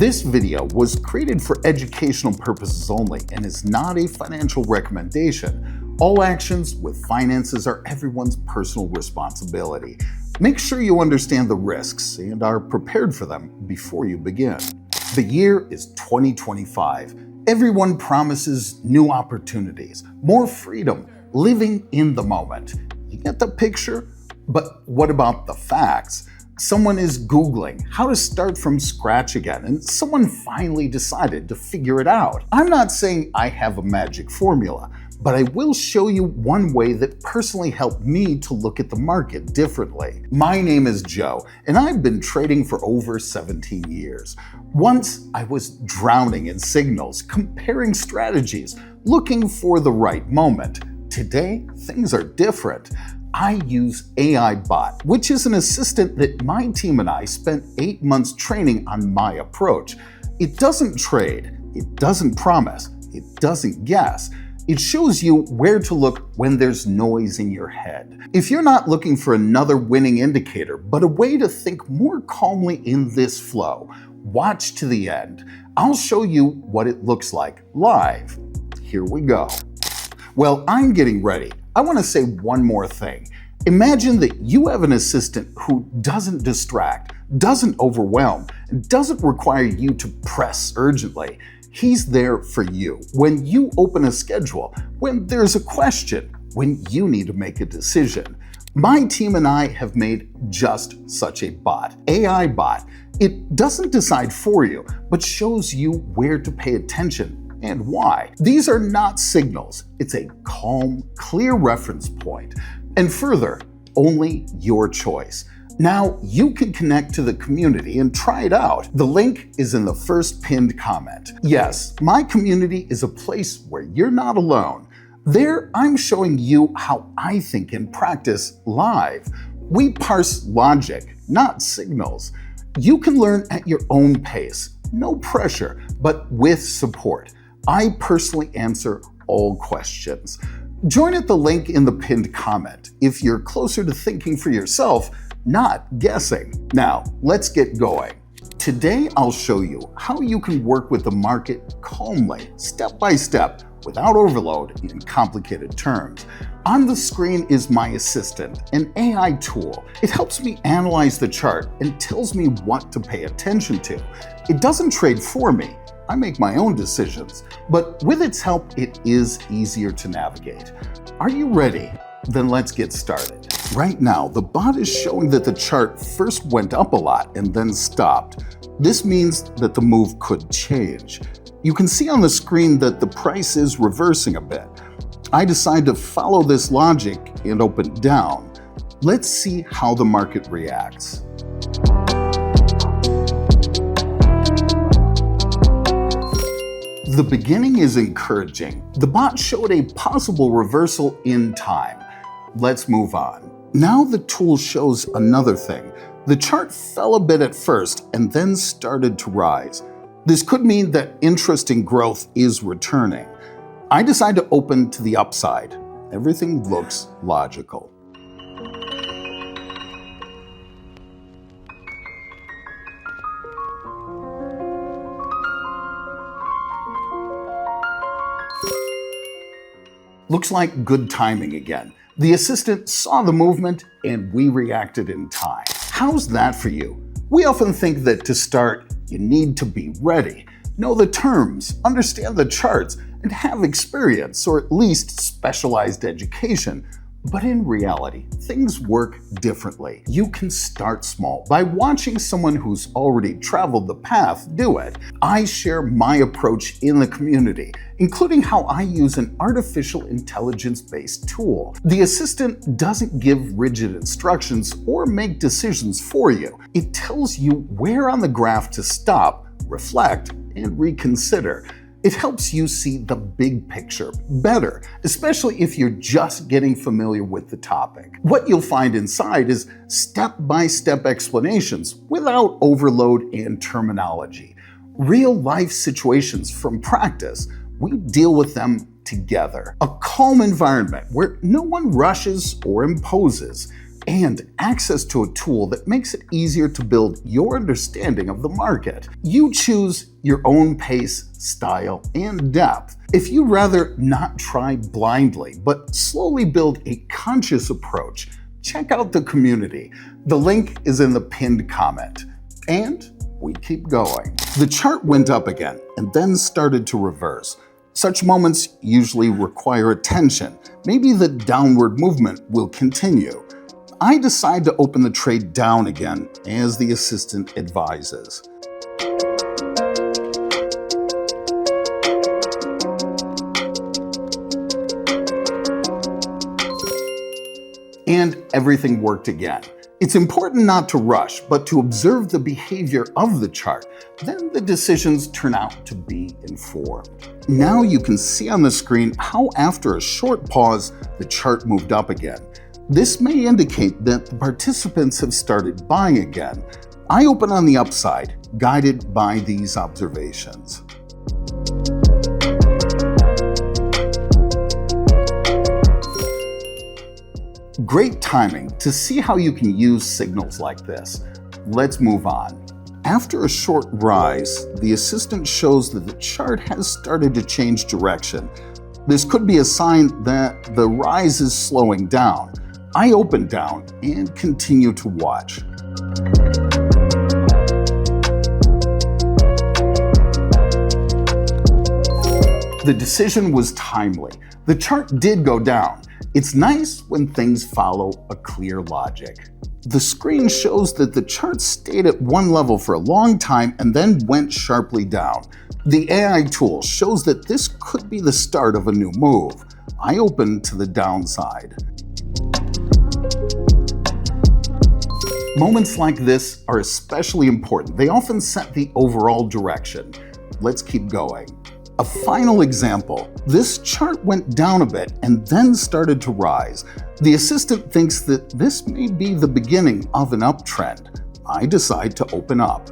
This video was created for educational purposes only and is not a financial recommendation. All actions with finances are everyone's personal responsibility. Make sure you understand the risks and are prepared for them before you begin. The year is 2025. Everyone promises new opportunities, more freedom, living in the moment. You get the picture? But what about the facts? Someone is Googling how to start from scratch again, and someone finally decided to figure it out. I'm not saying I have a magic formula, but I will show you one way that personally helped me to look at the market differently. My name is Joe, and I've been trading for over 17 years. Once I was drowning in signals, comparing strategies, looking for the right moment. Today, things are different. I use AI Bot, which is an assistant that my team and I spent 8 months training on my approach. It doesn't trade, it doesn't promise, it doesn't guess. It shows you where to look when there's noise in your head. If you're not looking for another winning indicator, but a way to think more calmly in this flow, watch to the end. I'll show you what it looks like live. Here we go. Well, I'm getting ready. I want to say one more thing. Imagine that you have an assistant who doesn't distract, doesn't overwhelm, and doesn't require you to press urgently. He's there for you when you open a schedule, when there's a question, when you need to make a decision. My team and I have made just such a bot, AI Bot. It doesn't decide for you, but shows you where to pay attention and why. These are not signals. It's a calm, clear reference point. And further, only your choice. Now you can connect to the community and try it out. The link is in the first pinned comment. Yes, my community is a place where you're not alone. There, I'm showing you how I think in practice live. We parse logic, not signals. You can learn at your own pace. No pressure, but with support. I personally answer all questions. Join at the link in the pinned comment if you're closer to thinking for yourself, not guessing. Now, let's get going. Today, I'll show you how you can work with the market calmly, step by step, without overload in complicated terms. On the screen is my assistant, an AI tool. It helps me analyze the chart and tells me what to pay attention to. It doesn't trade for me. I make my own decisions, but with its help, it is easier to navigate. Are you ready? Then let's get started. Right now, the bot is showing that the chart first went up a lot and then stopped. This means that the move could change. You can see on the screen that the price is reversing a bit. I decide to follow this logic and open down. Let's see how the market reacts. The beginning is encouraging. The bot showed a possible reversal in time. Let's move on. Now the tool shows another thing. The chart fell a bit at first and then started to rise. This could mean that interest in growth is returning. I decide to open to the upside. Everything looks logical. Looks like good timing again. The assistant saw the movement and we reacted in time. How's that for you? We often think that to start, you need to be ready, know the terms, understand the charts, and have experience or at least specialized education. But in reality, things work differently. You can start small by watching someone who's already traveled the path do it. I share my approach in the community, including how I use an artificial intelligence-based tool. The assistant doesn't give rigid instructions or make decisions for you. It tells you where on the graph to stop, reflect, and reconsider. It helps you see the big picture better, especially if you're just getting familiar with the topic. What you'll find inside is step-by-step explanations without overload and terminology. Real-life situations from practice, we deal with them together. A calm environment where no one rushes or imposes. and access to a tool that makes it easier to build your understanding of the market. You choose your own pace, style, and depth. If you'd rather not try blindly, but slowly build a conscious approach, check out the community. The link is in the pinned comment. And we keep going. The chart went up again and then started to reverse. Such moments usually require attention. Maybe the downward movement will continue. I decide to open the trade down again as the assistant advises. And everything worked again. It's important not to rush, but to observe the behavior of the chart. Then the decisions turn out to be informed. Now you can see on the screen how after a short pause, the chart moved up again. This may indicate that the participants have started buying again. I open on the upside, guided by these observations. Great timing to see how you can use signals like this. Let's move on. After a short rise, the assistant shows that the chart has started to change direction. This could be a sign that the rise is slowing down. I open down and continue to watch. The decision was timely. The chart did go down. It's nice when things follow a clear logic. The screen shows that the chart stayed at one level for a long time and then went sharply down. The AI tool shows that this could be the start of a new move. I open to the downside. Moments like this are especially important. They often set the overall direction. Let's keep going. A final example. This chart went down a bit and then started to rise. The assistant thinks that this may be the beginning of an uptrend. I decide to open up.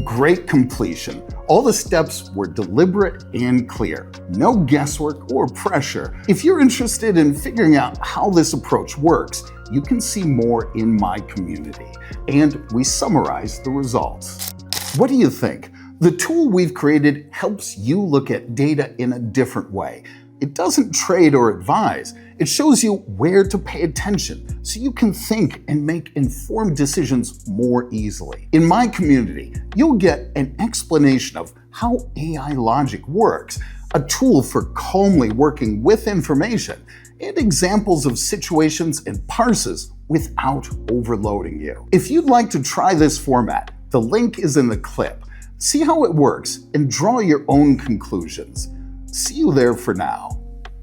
Great completion. All the steps were deliberate and clear. No guesswork or pressure. If you're interested in figuring out how this approach works, you can see more in my community. And we summarize the results. What do you think? The tool we've created helps you look at data in a different way. It doesn't trade or advise. It shows you where to pay attention so you can think and make informed decisions more easily. In my community, you'll get an explanation of how AI logic works, a tool for calmly working with information, and examples of situations and parses without overloading you. If you'd like to try this format, the link is in the clip. See how it works and draw your own conclusions. See you there for now.